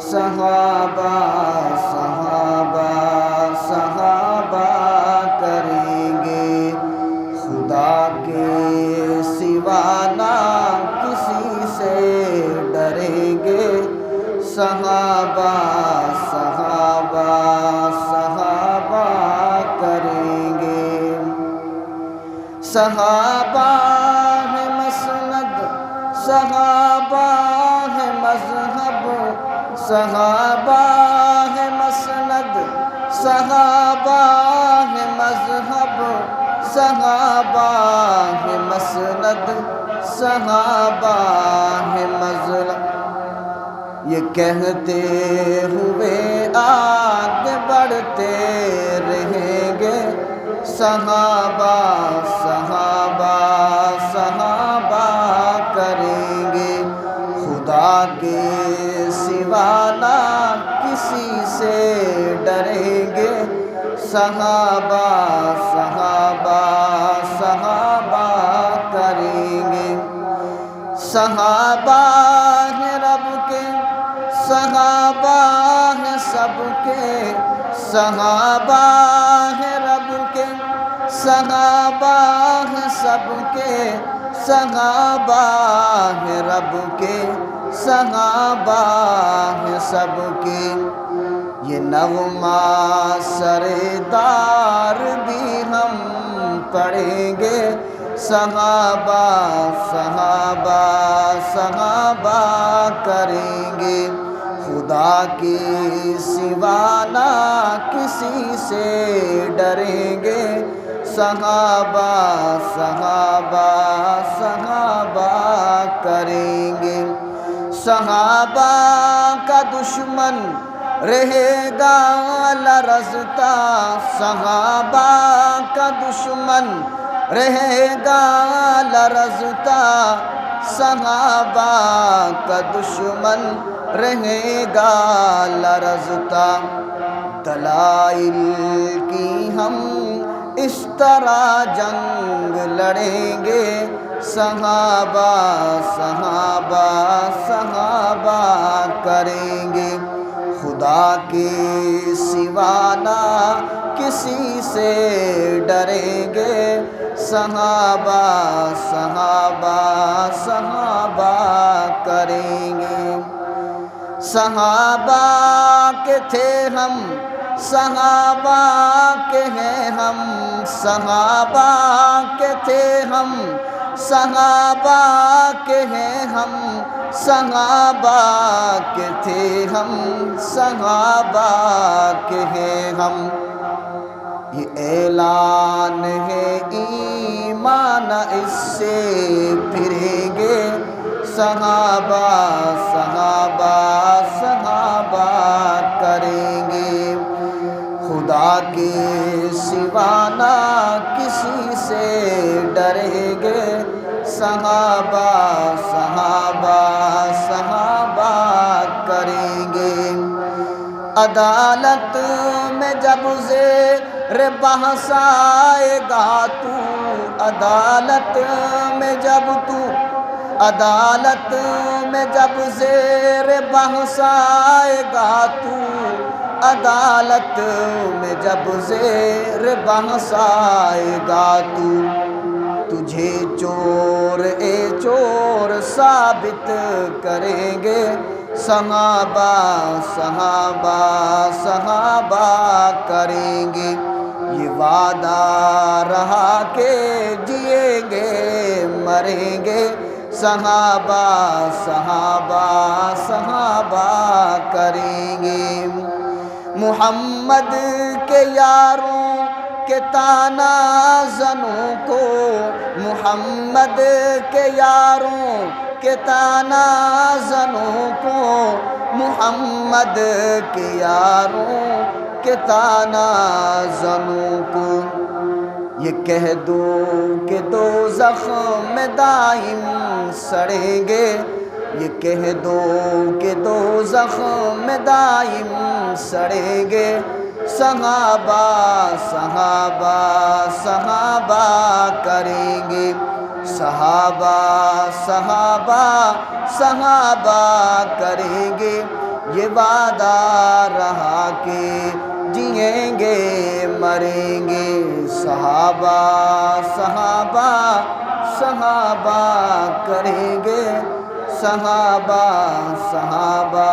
صحابہ صحابہ صحابہ کریں گے، خدا کے سوا نہ کسی سے ڈریں گے، صحابہ صحابہ صحابہ کریں گے۔ صحابہ ہے مسند، صحابہ ہے مذہب، صحابہ ہے مسند، صحابہ ہے مذہب، صحابہ ہے مسند، صحابہ ہے مذہب۔ یہ کہتے ہوئے آگے بڑھتے رہیں گے، صحابہ صحابہ صحابہ کریں گے، خدا کے سوا نہ کسی سے ڈریں گے، صحابہ صحابہ صحابہ کریں گے۔ صحابہ ہیں رب کے، صحابہ ہیں سب کے، صحابہ ہیں رب کے، صحابہ ہیں سب کے، صحابہ ہیں رب کے، صحابہ ہیں سب کے۔ یہ نغمہ سردار بھی ہم پڑھیں گے، صحابہ صحابہ صحابہ کریں گے، خدا کے سوا نہ کسی سے ڈریں گے، صحابہ صحابہ صحابہ کریں گے۔ صحابہ کا دشمن رہے گا لرزتا، صحابہ کا دشمن رہے گا لرزتا، صحابہ کا دشمن رہے گا لرزتا۔ دلائل کی ہم اس طرح جنگ لڑیں گے، صحابہ صحابہ صحابہ کریں گے، خدا کے سوا نہ کسی سے ڈریں گے، صحابہ صحابہ صحابہ کریں گے۔ صحابہ کے تھے ہم، صحابہ کے ہیں ہم، صحابہ کے تھے ہم، صحابہ کے ہیں ہم، صحابہ کے تھے ہم، صحابہ کے ہیں ہم۔ یہ اعلان ہے ایمان، اس سے پھریں گے، صحابہ صحابہ صحابہ کریں گے، خدا کے سوا نہ کسی سے ڈریں گے، صحابہ صحابہ صحابہ کریں گے۔ عدالت میں جب زیر بحث آئے گا تو، عدالت میں جب تو، عدالت میں جب زیر بحث آئے گا تو، عدالت میں جب زیر بحث آئے گا تو، تجھے چور اے چور ثابت کریں گے، صحابہ صحابہ صحابہ کریں گے۔ یہ وعدہ رہا کہ جئیں گے مریں گے، صحابہ صحابہ صحابہ کریں گے۔ محمد کے یاروں کے تانا زنوں کو، محمد کے یاروں کے تانا زنوں کو، محمد کے یاروں کے تانا زنوں کو، یہ کہہ دو کہ دوزخ میں دائم سڑیں گے، یہ کہہ دو کہ دوزخ میں دائم سڑیں گے، صحابہ صحابہ صحابہ کریں گے، صحابہ صحابہ صحابہ کریں گے، یہ وعدہ رہا کہ جئیں گے مریں گے، صحابہ صحابہ صحابہ کریں گے، صحابہ صحابہ